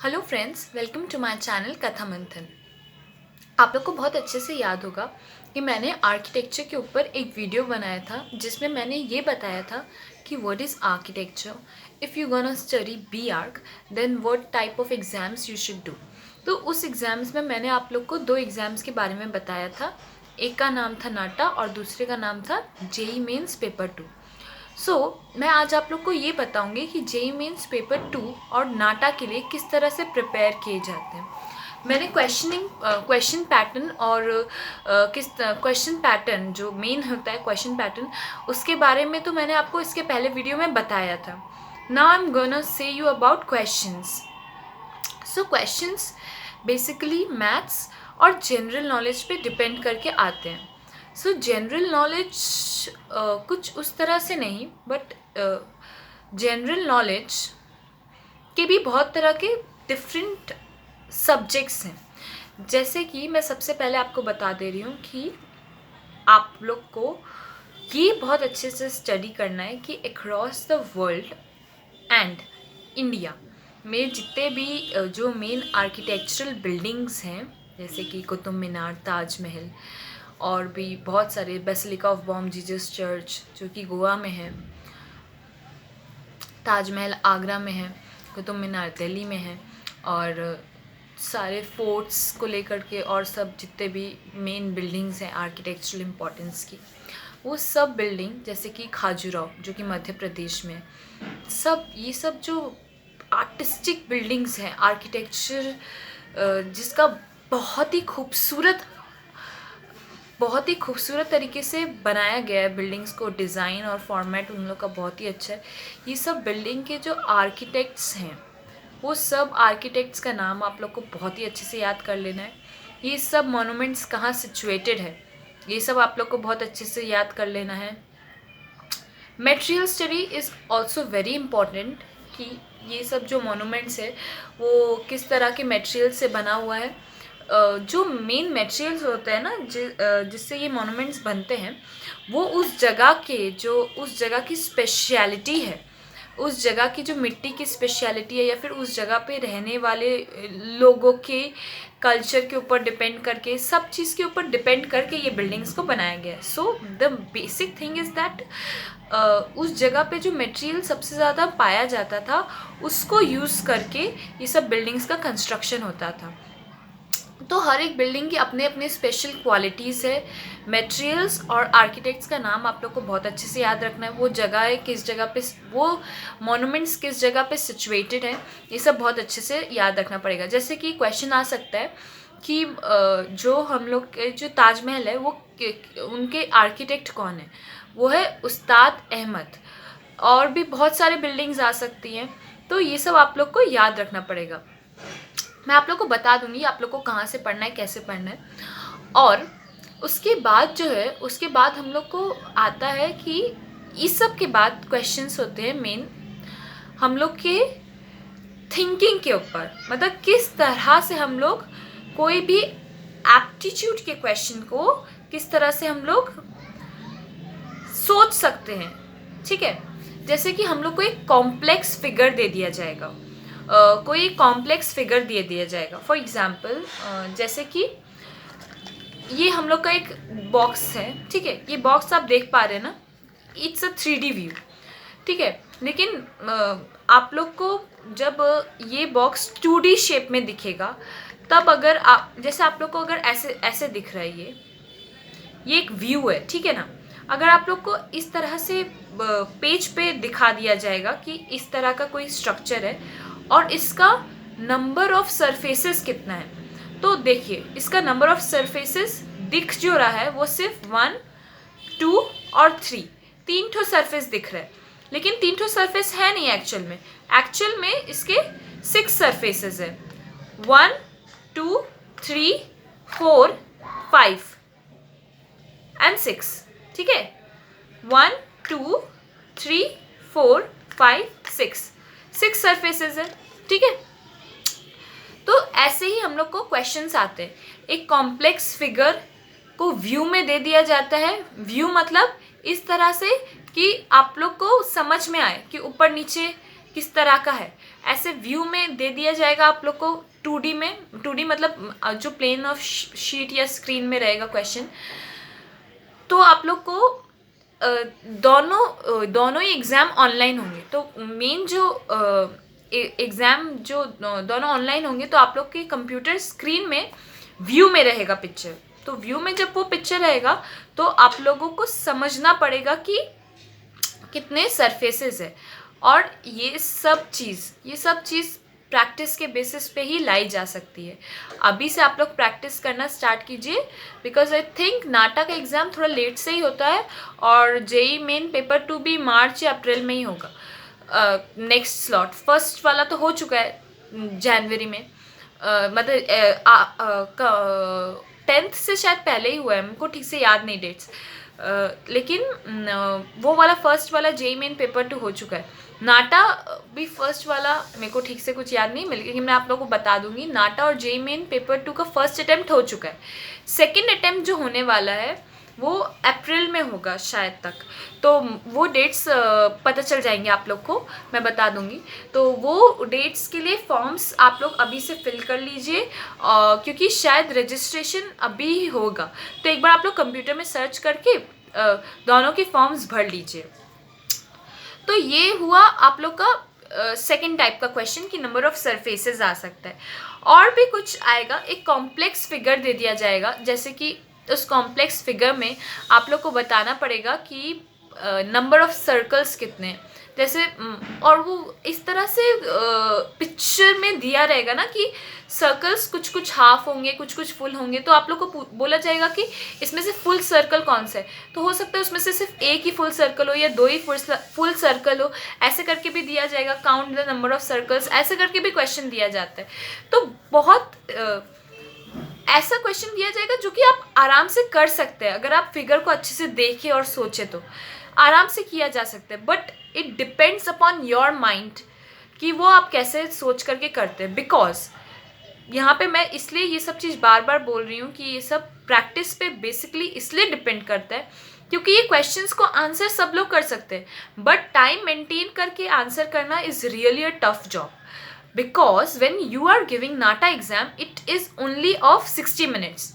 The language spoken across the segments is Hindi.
Hello friends, welcome to my channel Katha Manthan. आप लोग को बहुत अच्छे से याद होगा कि मैंने आर्किटेक्चर के ऊपर एक वीडियो बनाया था जिसमें मैंने ये बताया था कि what is architecture, if you gonna study B Arch then what type of exams you should do. तो उस एग्ज़ाम्स में मैंने आप लोग को दो एग्ज़ाम्स के बारे में बताया था। एक का नाम था नाटा और दूसरे का नाम था जेई मेंस पेपर 2। मैं आज आप लोग को ये बताऊंगी कि जेई मेंस पेपर 2 और नाटा के लिए किस तरह से प्रिपेयर किए जाते हैं। मैंने क्वेश्चन पैटर्न और किस क्वेश्चन पैटर्न जो मेन होता है क्वेश्चन पैटर्न, उसके बारे में तो मैंने आपको इसके पहले वीडियो में बताया था। Now I am gonna say you about questions. Questions basically maths और जनरल नॉलेज पे डिपेंड करके आते हैं। जनरल नॉलेज कुछ उस तरह से नहीं, बट जनरल नॉलेज के भी बहुत तरह के डिफरेंट सब्जेक्ट्स हैं। जैसे कि मैं सबसे पहले आपको बता दे रही हूँ कि आप लोग को ये बहुत अच्छे से स्टडी करना है कि across the world and India में जितने भी जो मेन आर्किटेक्चरल बिल्डिंग्स हैं, जैसे कि कुतुब मीनार, ताजमहल और भी बहुत सारे, basilica of Bom Jesus church जो कि गोवा में है, ताजमहल आगरा में है, कुतुब मीनार दिल्ली में है, और सारे फोर्ट्स को लेकर के और सब जितने भी मेन बिल्डिंग्स हैं आर्किटेक्चरल इम्पोर्टेंस की, वो सब बिल्डिंग, जैसे कि खाजुराहो जो कि मध्य प्रदेश में, ये सब जो आर्टिस्टिक बिल्डिंग्स हैं, आर्किटेक्चर जिसका बहुत ही खूबसूरत तरीके से बनाया गया है, बिल्डिंग्स को डिज़ाइन और फॉर्मेट उन लोग का बहुत ही अच्छा है। ये सब बिल्डिंग के जो आर्किटेक्ट्स हैं, वो सब आर्किटेक्ट्स का नाम आप लोग को बहुत ही अच्छे से याद कर लेना है। ये सब मोनूमेंट्स कहाँ सिचुएटेड है, ये सब आप लोग को बहुत अच्छे से याद कर लेना है। Material study is also very important कि ये सब जो मोनूमेंट्स है वो किस तरह के मटेरियल से बना हुआ है। जो मेन मटेरियल्स होते हैं ना जिससे ये मोनूमेंट्स बनते हैं, वो उस जगह की स्पेशलिटी है, उस जगह की जो मिट्टी की स्पेशलिटी है, या फिर उस जगह पे रहने वाले लोगों के कल्चर के ऊपर डिपेंड करके, सब चीज़ के ऊपर डिपेंड करके ये बिल्डिंग्स को बनाया गया है। So the basic thing is that उस जगह पे जो मटेरियल सबसे ज़्यादा पाया जाता था उसको यूज़ करके ये सब बिल्डिंग्स का कंस्ट्रक्शन होता था। तो हर एक बिल्डिंग की अपने अपने स्पेशल क्वालिटीज़ है। मटेरियल्स और आर्किटेक्ट्स का नाम आप लोग को बहुत अच्छे से याद रखना है, वो जगह है किस जगह पे, वो मॉन्यूमेंट्स किस जगह पे सिचुएटेड है, ये सब बहुत अच्छे से याद रखना पड़ेगा। जैसे कि क्वेश्चन आ सकता है कि जो हम लोग के जो ताजमहल है वो उनके आर्किटेक्ट कौन है, वो है उस्ताद अहमद। और भी बहुत सारे बिल्डिंग्स आ सकती हैं, तो ये सब आप लोग को याद रखना पड़ेगा। मैं आप लोग को बता दूंगी आप लोग को कहाँ से पढ़ना है, कैसे पढ़ना है। और उसके बाद जो है, उसके बाद हम लोग को आता है कि इस सब के बाद क्वेश्चंस होते हैं मेन हम लोग के थिंकिंग के ऊपर, मतलब किस तरह से हम लोग कोई भी एप्टीट्यूड के क्वेश्चन को किस तरह से हम लोग सोच सकते हैं। ठीक है, जैसे कि हम लोग को एक कॉम्प्लेक्स फिगर दे दिया जाएगा, कोई कॉम्प्लेक्स फिगर दे दिया जाएगा। फॉर एग्जांपल जैसे कि ये हम लोग का एक बॉक्स है, ठीक है, ये बॉक्स आप देख पा रहे हैं ना, इट्स अ 3D व्यू, ठीक है। लेकिन आप लोग को जब ये बॉक्स 2D शेप में दिखेगा, तब अगर आप, जैसे आप लोग को अगर ऐसे ऐसे दिख रहा है, ये एक व्यू है, ठीक है ना। अगर आप लोग को इस तरह से पेज पे दिखा दिया जाएगा कि इस तरह का कोई स्ट्रक्चर है और इसका नंबर ऑफ सरफेसेस कितना है, तो देखिए इसका नंबर ऑफ सरफेसेस दिख जो रहा है वो सिर्फ 1, 2 और 3, 3 ठो सरफेस दिख रहा है। लेकिन 3 ठो सरफेस है नहीं एक्चुअल में इसके 6 सरफेसेस है, 1, 2, 3, 4, 5 एंड 6, ठीक है। 1, 2, 3, 4, 5, 6 सरफेसेस है, ठीक है। तो ऐसे ही हम लोग को क्वेश्चंस आते हैं। एक कॉम्प्लेक्स फिगर को व्यू में दे दिया जाता है। व्यू मतलब इस तरह से कि आप लोग को समझ में आए कि ऊपर नीचे किस तरह का है, ऐसे व्यू में दे दिया जाएगा आप लोग को 2D में। 2D मतलब जो प्लेन ऑफ शीट या स्क्रीन में रहेगा क्वेश्चन, तो आप लोग को दोनों ही एग्ज़ाम ऑनलाइन होंगे। तो मेन जो एग्ज़ाम जो दोनों ऑनलाइन होंगे, तो आप लोग के कंप्यूटर स्क्रीन में व्यू में रहेगा पिक्चर। तो व्यू में जब वो पिक्चर रहेगा तो आप लोगों को समझना पड़ेगा कि कितने सरफेसेस है, और ये सब चीज़ प्रैक्टिस के बेसिस पे ही लाई जा सकती है। अभी से आप लोग प्रैक्टिस करना स्टार्ट कीजिए, बिकॉज आई थिंक नाटा का एग्ज़ाम थोड़ा लेट से ही होता है, और जेई मेन पेपर 2 भी मार्च या अप्रैल में ही होगा। नेक्स्ट स्लॉट फर्स्ट वाला तो हो चुका है जनवरी में, मतलब 10th से शायद पहले ही हुआ है, हमको ठीक से याद नहीं डेट्स। लेकिन वो वाला फर्स्ट वाला जेई मेन पेपर 2 हो चुका है। नाटा भी फर्स्ट वाला मेरे को ठीक से कुछ याद नहीं, लेकिन मैं आप लोगों को बता दूंगी, नाटा और जेई मेन पेपर 2 का फर्स्ट अटैम्प्ट हो चुका है। सेकंड अटैम्प्ट जो होने वाला है वो अप्रैल में होगा शायद तक, तो वो डेट्स पता चल जाएंगे आप लोग को, मैं बता दूंगी। तो वो डेट्स के लिए फॉर्म्स आप लोग अभी से फिल कर लीजिए, क्योंकि शायद रजिस्ट्रेशन अभी ही होगा। तो एक बार आप लोग कंप्यूटर में सर्च करके दोनों के फॉर्म्स भर लीजिए। तो ये हुआ आप लोग का सेकेंड टाइप का क्वेश्चन कि नंबर ऑफ सरफेसेस आ सकता है। और भी कुछ आएगा, एक कॉम्प्लेक्स फिगर दे दिया जाएगा, जैसे कि उस कॉम्प्लेक्स फिगर में आप लोग को बताना पड़ेगा कि नंबर ऑफ सर्कल्स कितने हैं, जैसे और वो इस तरह से पिक्चर में दिया रहेगा ना कि सर्कल्स कुछ कुछ हाफ होंगे, कुछ कुछ फुल होंगे। तो आप लोग को बोला जाएगा कि इसमें से फुल सर्कल कौन सा है, तो हो सकता है उसमें से सिर्फ एक ही फुल सर्कल हो या 2 ही फुल सर्कल हो, ऐसे करके भी दिया जाएगा। Count the number of circles, ऐसे करके भी क्वेश्चन दिया जाता है। तो बहुत ऐसा क्वेश्चन दिया जाएगा जो कि आप आराम से कर सकते हैं, अगर आप फिगर को अच्छे से देखें और सोचें तो आराम से किया जा सकता है। But it depends upon your mind कि वो आप कैसे सोच करके करते हैं। बिकॉज यहाँ पे मैं इसलिए ये सब चीज़ बार बार बोल रही हूँ कि ये सब प्रैक्टिस पे बेसिकली इसलिए डिपेंड करता है क्योंकि ये क्वेश्चंस को आंसर सब लोग कर सकते हैं, बट टाइम मेंटेन करके आंसर करना is really a tough job. Because when you are giving NATA exam it is only of 60 minutes,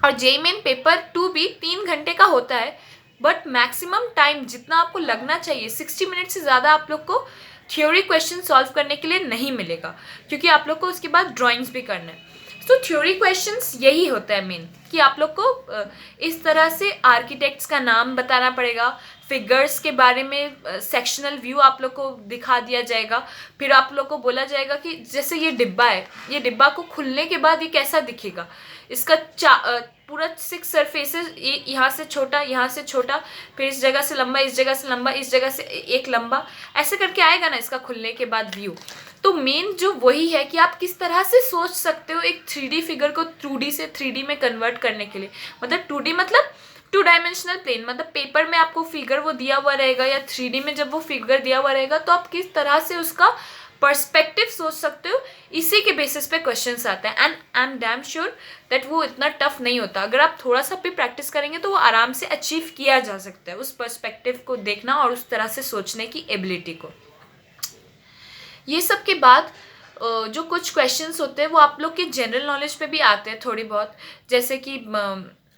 और जेईई मेन पेपर 2 भी 3 घंटे का होता है, बट मैक्सिमम टाइम जितना आपको लगना चाहिए 60 मिनट से ज़्यादा आप लोग को थ्योरी क्वेश्चन सॉल्व करने के लिए नहीं मिलेगा, क्योंकि आप लोग को उसके बाद ड्राइंग्स भी करना है। तो थ्योरी क्वेश्चंस यही होता है मेन, कि आप लोग को इस तरह से आर्किटेक्ट्स का नाम बताना पड़ेगा, फिगर्स के बारे में सेक्शनल व्यू आप लोग को दिखा दिया जाएगा। फिर आप लोग को बोला जाएगा कि जैसे ये डिब्बा है, ये डिब्बा को खुलने के बाद ये कैसा दिखेगा, इसका पूरा 6 सरफेसेस, यहाँ से छोटा, यहाँ से छोटा, फिर इस जगह से लंबा, इस जगह से लंबा, इस जगह से एक लंबा, ऐसे करके आएगा ना इसका खुलने के बाद व्यू। तो मेन जो वही है कि आप किस तरह से सोच सकते हो एक 3D फिगर को 2D से 3D में कन्वर्ट करने के लिए। मतलब 2D मतलब 2 डायमेंशनल प्लेन, मतलब पेपर में आपको फिगर वो दिया हुआ रहेगा, या 3D में जब वो फिगर दिया हुआ रहेगा तो आप किस तरह से उसका पर्सपेक्टिव सोच सकते हो, इसी के बेसिस पे क्वेश्चंस आते हैं। And I am damn sure that वो इतना टफ नहीं होता। अगर आप थोड़ा सा भी प्रैक्टिस करेंगे तो वो आराम से अचीव किया जा सकता है, उस पर्सपेक्टिव को देखना और उस तरह से सोचने की एबिलिटी को। ये सब के बाद जो कुछ क्वेश्चंस होते हैं वो आप लोग के जनरल नॉलेज पे भी आते हैं थोड़ी बहुत,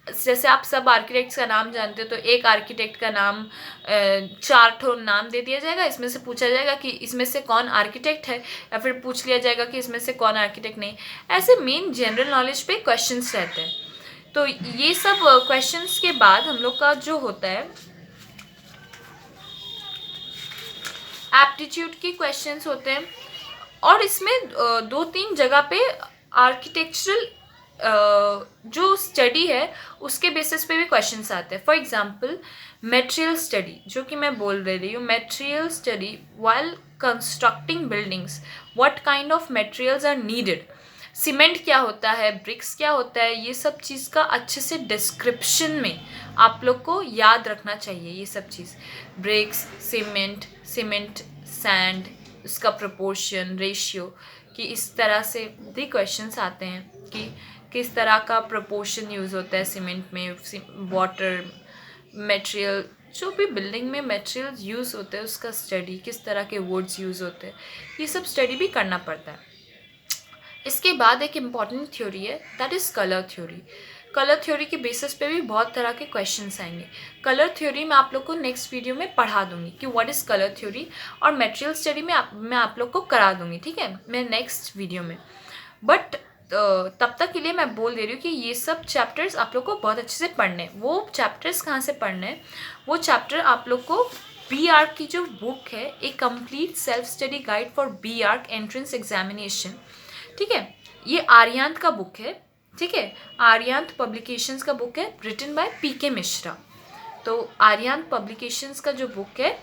जैसे आप सब आर्किटेक्ट्स का नाम जानते हो, तो एक आर्किटेक्ट का नाम 4 ठो नाम दे दिया जाएगा, इसमें से पूछा जाएगा कि इसमें से कौन आर्किटेक्ट है, या फिर पूछ लिया जाएगा कि इसमें से कौन आर्किटेक्ट नहीं। ऐसे मेन जनरल नॉलेज पे क्वेश्चंस रहते हैं। तो ये सब क्वेश्चंस के बाद हम लोग का जो होता है एप्टीट्यूड के क्वेश्चंस होते हैं, और इसमें 2-3 जगह पे आर्किटेक्चरल जो स्टडी है उसके बेसिस पे भी क्वेश्चंस आते हैं। फॉर एग्जांपल मटेरियल स्टडी, जो कि मैं बोल रही हूँ, material study while constructing buildings, what kind of materials are needed, cement क्या होता है, ब्रिक्स क्या होता है, ये सब चीज़ का अच्छे से डिस्क्रिप्शन में आप लोग को याद रखना चाहिए। ये सब चीज़ ब्रिक्स, सीमेंट, सैंड, उसका प्रोपोर्शन, रेशियो, कि इस तरह से भी क्वेश्चंस आते हैं कि किस तरह का प्रोपोर्शन यूज़ होता है सीमेंट में, वाटर, मटेरियल जो भी बिल्डिंग में मटेरियल्स यूज़ होते हैं उसका स्टडी, किस तरह के वर्ड्स यूज़ होते हैं, ये सब स्टडी भी करना पड़ता है। इसके बाद एक इम्पॉर्टेंट थ्योरी है, that is colour theory. Colour theory के बेसिस पे भी बहुत तरह के क्वेश्चंस आएंगे। कलर थ्योरी मैं आप लोग को नेक्स्ट वीडियो में पढ़ा दूंगी कि व्हाट इज़ कलर थ्योरी, और मटेरियल स्टडी में मैं आप लोग को करा दूंगी, ठीक है, मैं नेक्स्ट वीडियो में। बट तब तक के लिए मैं बोल दे रही हूँ कि ये सब चैप्टर्स आप लोग को बहुत अच्छे से पढ़ने हैं। वो चैप्टर्स कहाँ से पढ़ने हैं? वो चैप्टर आप लोग को बी आर्क की जो बुक है, a complete self study guide for B Arch entrance examination, ठीक है, ये आर्यांत का बुक है, ठीक है, आर्यांत पब्लिकेशंस का बुक है, रिटन बाय पीके मिश्रा। तो आर्यांत पब्लिकेशंस का जो बुक है,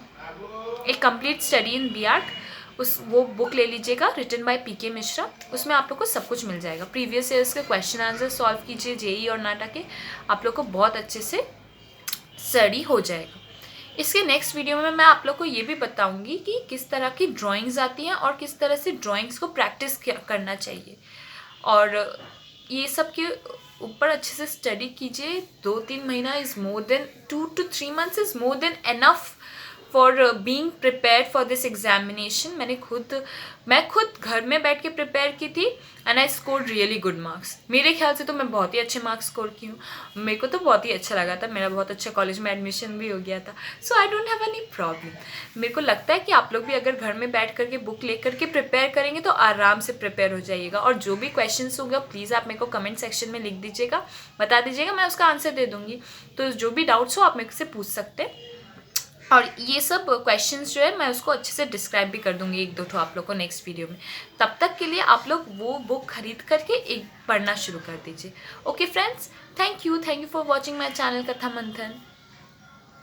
a complete study in B Arch, वो बुक ले लीजिएगा, रिटन बाय पीके मिश्रा। उसमें आप लोग को सब कुछ मिल जाएगा। प्रीवियस ईयर्स के क्वेश्चन आंसर सॉल्व कीजिए, जेई और नाटा के, आप लोग को बहुत अच्छे से स्टडी हो जाएगा। इसके नेक्स्ट वीडियो में मैं आप लोग को ये भी बताऊंगी कि किस तरह की ड्राइंग्स आती हैं और किस तरह से ड्राइंग्स को प्रैक्टिस करना चाहिए, और ये सब के ऊपर अच्छे से स्टडी कीजिए। 2-3 महीना is more than 2 to 3 months is more than enough for being prepare for this examination. मैं खुद घर में बैठ के प्रिपेयर की थी, and I score really good marks. मेरे ख्याल से तो मैं बहुत ही अच्छे मार्क्स स्कोर की हूँ। मेरे को तो बहुत ही अच्छा लगा था, मेरा बहुत अच्छा कॉलेज में एडमिशन भी हो गया था। So I don't have any problem. मेरे को लगता है कि आप लोग भी अगर घर में बैठ करके बुक ले करके प्रिपेयर करेंगे तो आराम से प्रिपेयर हो जाइएगा। और जो भी क्वेश्चन होगा प्लीज़ आप मेरे को कमेंट सेक्शन में लिख दीजिएगा, बता दीजिएगा, मैं उसका आंसर दे दूँगी। तो जो भी डाउट्स हो आप मेरे से पूछ सकते हैं, और ये सब क्वेश्चंस जो है मैं उसको अच्छे से डिस्क्राइब भी कर दूंगी 1-2 ठो आप लोग को नेक्स्ट वीडियो में। तब तक के लिए आप लोग वो बुक खरीद करके एक पढ़ना शुरू कर दीजिए। Okay friends, thank you for watching my channel Katha मंथन।